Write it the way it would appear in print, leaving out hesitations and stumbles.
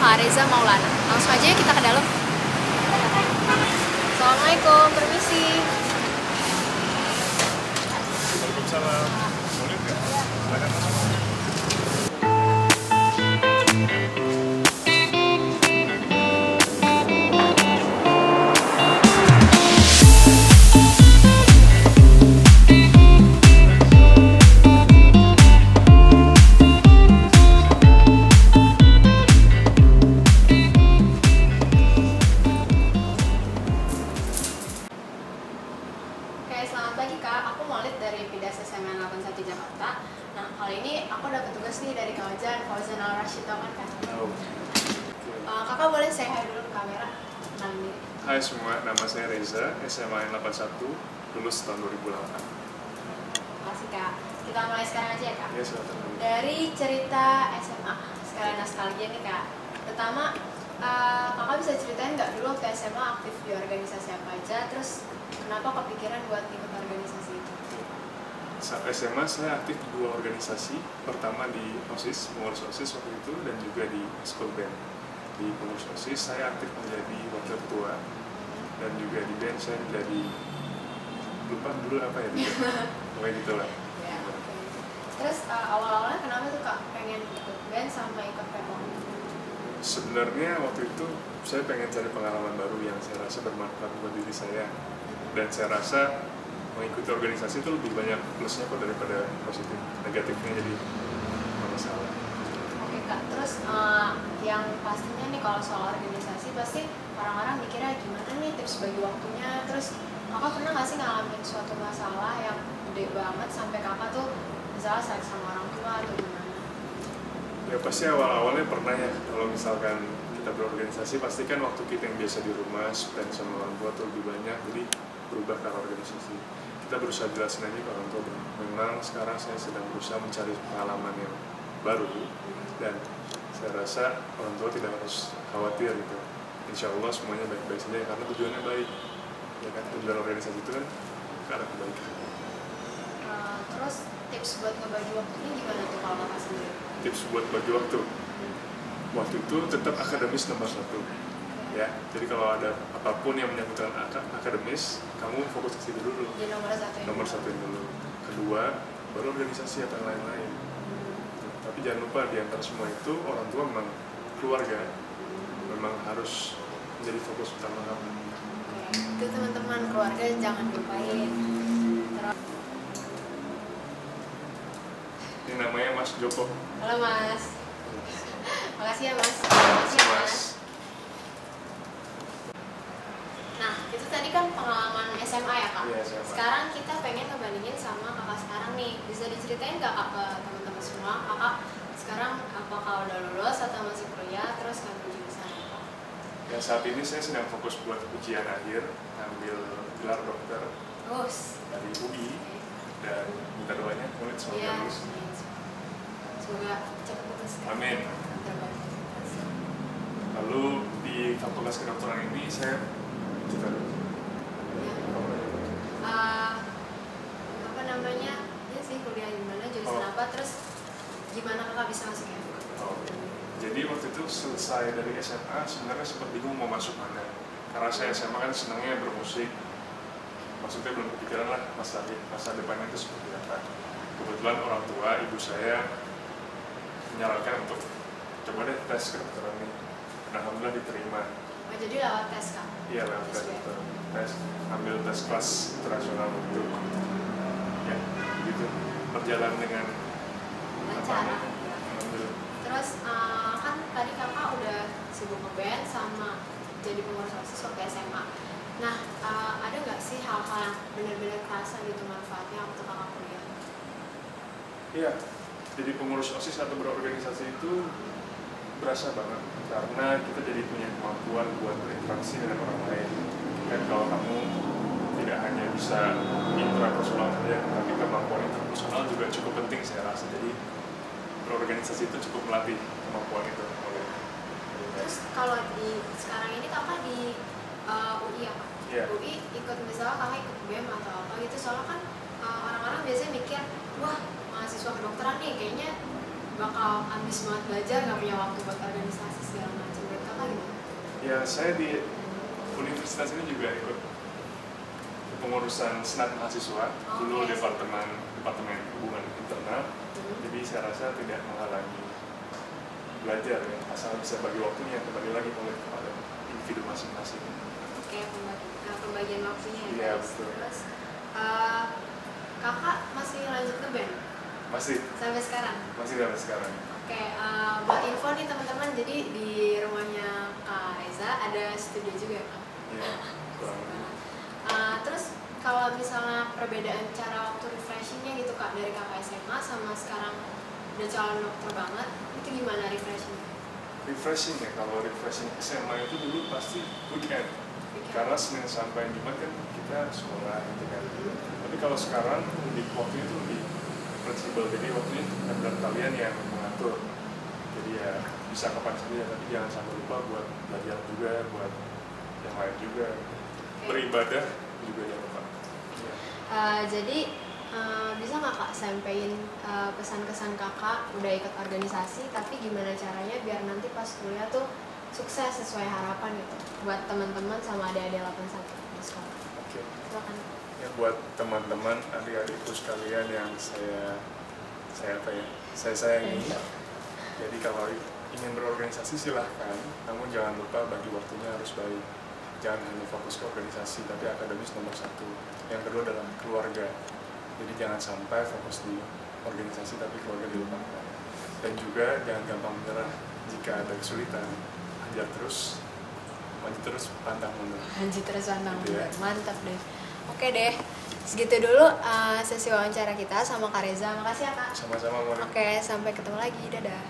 Kak Reza Maulana. Langsung aja kita ke dalam. Assalamualaikum, permisi. Waalaikumsalam. Boleh nggak? Silakan masuk. Oke, selamat pagi Kak. Aku Maulid dari Pidas SMA 81 Jakarta. Nah, kali ini aku dapat tugas nih dari Kak Fauzan Al-Rashid, tau kan Kak? Tahu. Kakak boleh saya hai dulu ke kamera? Kenalin diri. Hai semua, nama saya Reza, SMA 81, lulus tahun 2008. Makasih Kak. Kita mulai sekarang aja ya Kak? Ya, silakan. Dari cerita SMA, sekalian nostalgia nih Kak. Pertama, Kakak bisa ceritain nggak dulu waktu SMA aktif di organisasi apa aja, terus kenapa kepikiran buat ikut organisasi itu? Saat SMA saya aktif di dua organisasi, pertama di OSIS, pengurus OSIS waktu itu, dan juga di school band. Di pengurus OSIS saya aktif menjadi wakil ketua, dan juga di band saya menjadi, lupa dulu apa ya, pokoknya gitu lah. Ya, oke. Terus awal-awalnya kenapa tuh Kak pengen ikut band sama ikut PEPOM? Sebenarnya waktu itu saya pengen cari pengalaman baru yang saya rasa bermanfaat buat diri saya, dan saya rasa mengikuti organisasi itu lebih banyak plusnya kok daripada positif, negatifnya jadi nggak masalah. Oke Kak, terus yang pastinya nih kalau soal organisasi pasti orang-orang mikirnya gimana nih tips bagi waktunya, terus Kakak pernah nggak sih ngalamin suatu masalah yang gede banget sampai Kakak tuh misalnya sayang sama orang tua atau gimana? Ya pasti awal-awalnya pernah ya, kalau misalkan kita berorganisasi pasti kan waktu kita yang biasa di rumah spend sama orang tua tuh lebih banyak, jadi berubah ke organisasi. Kita berusaha jelasin aja ke orang tua, memang sekarang saya sedang berusaha mencari pengalaman yang baru, dan saya rasa orang tua tidak harus khawatir gitu. Insya Allah semuanya baik-baik saja karena tujuannya baik, ya kan, tujuan organisasi itu kan ke arah kebaikan. Terus tips buat ngebagi waktunya gimana tuh kalau Kakak sendiri? Tips buat bagi waktu itu tetap akademis nomor satu ya, jadi kalau ada apapun yang menyangkut dengan akademis, kamu fokus ke situ dulu. Jadi nomor satu dulu, kedua baru organisasi atau yang lain-lain. Tapi jangan lupa di antara semua itu orang tua memang keluarga memang harus menjadi fokus utama kamu. Itu teman-teman keluarga jangan lupain. Terus, Ini namanya Mas Joko. halo Mas. Makasih ya Mas. Makasih ya Mas. Nah, itu tadi kan pengalaman SMA ya Kak? Iya, SMA. Sekarang kita pengen ngebandingin sama Kakak sekarang nih. Bisa diceritain nggak Kak ke teman-teman semua? Kakak sekarang apakah udah lulus atau masih kuliah? Terus ngambil jurusan apa? Ya saat ini saya sedang fokus buat ujian akhir, ambil gelar dokter Terus? dari UI, dan minta doanya murid semoga Iya. lulus. Semoga cepat lulus. Amin. Terbaik. Lalu di fakultas kedokteran ini saya cerita dulu. Apa namanya, ya sih kuliah di mana, jurusan apa, terus gimana Kakak bisa masuk ya? Jadi waktu itu selesai dari SMA sebenarnya sempat bingung mau masuk mana, karena saya SMA kan senangnya bermusik, maksudnya belum kepikiran lah masa depannya itu seperti apa. Kebetulan orang tua ibu saya menyarankan untuk coba deh tes kedokteran ini, dan alhamdulillah diterima. Oh, jadi lewat tes Kak? Iya lah, tes, ambil tes kelas internasional untuk ya gitu, berjalan dengan Lancar. alhamdulillah. Terus kan tadi Kakak udah sibuk ngeband sama jadi pengurus OSIS waktu SMA. Nah, ada nggak sih hal-hal yang benar-benar kerasa gitu manfaatnya waktu Kakak kuliah? Iya, jadi pengurus OSIS atau berorganisasi itu berasa banget, karena kita jadi punya kemampuan buat berinteraksi dengan orang lain. Dan kalau kamu tidak hanya bisa intrapersonal saja, tapi kemampuan interpersonal juga cukup penting saya rasa. Jadi berorganisasi itu cukup melatih kemampuan itu. Terus kalau di sekarang ini Kakak di UI ya Kak? Iya. UI ikut misalnya Kakak ikut BEM atau apa gitu, soalnya kan orang-orang biasanya mikir, wah mahasiswa kedokteran nih kayaknya bakal ambis banget belajar, nggak punya waktu buat organisasi segala macam. Ya, saya di universitas ini juga ikut pengurusan senat mahasiswa, dulu Oke. departemen hubungan internal. Jadi saya rasa tidak menghalangi belajar ya, asal bisa bagi waktunya kembali lagi kepada individu masing-masing. Oke, pembagian waktunya ya. Iya, guys. betul. Terus kakak masih lanjut ke band Masih sampai sekarang? sampai sekarang. Oke, buat info nih teman-teman, jadi di rumahnya Kak Reza ada studio juga ya, Kak? Iya, kurang lebih. Terus kalau misalnya perbedaan cara waktu refreshingnya gitu Kak, dari kakak SMA sama sekarang udah calon dokter banget, itu gimana refreshingnya? Refreshing ya, kalau refreshing SMA itu dulu pasti weekend. Karena Senin sampai Jumat kan kita sekolah gitu kan. Tapi kalau sekarang waktunya itu lebih fleksibel, jadi waktunya benar-benar kalian yang mengatur. Jadi ya bisa kapan saja, tapi jangan sampai lupa buat belajar juga, buat yang lain juga. Beribadah juga jangan lupa. Ya. Jadi bisa nggak Kak sampein pesan-kesan kakak udah ikut organisasi, tapi gimana caranya biar nanti pas kuliah tuh sukses sesuai harapan gitu buat teman-teman sama adik-adik 81 di sekolah. Oke. Silakan. Ya, buat teman-teman adik-adikku sekalian yang saya sayangi. Jadi kalau ingin berorganisasi silahkan, namun jangan lupa bagi waktunya harus baik. Jangan hanya fokus ke organisasi, tapi akademis nomor satu. Yang kedua adalah keluarga. Jadi jangan sampai fokus di organisasi tapi keluarga dilupakan. Dan juga jangan gampang menyerah jika ada kesulitan. Hajar terus, maju terus, pantang mundur. Lanjut terus pantang Gitu mundur. ya. Mantap deh. Oke deh, segitu dulu sesi wawancara kita sama Kak Reza. Makasih ya Kak. Sama-sama, Monik. Oke, sampai ketemu lagi. Dadah.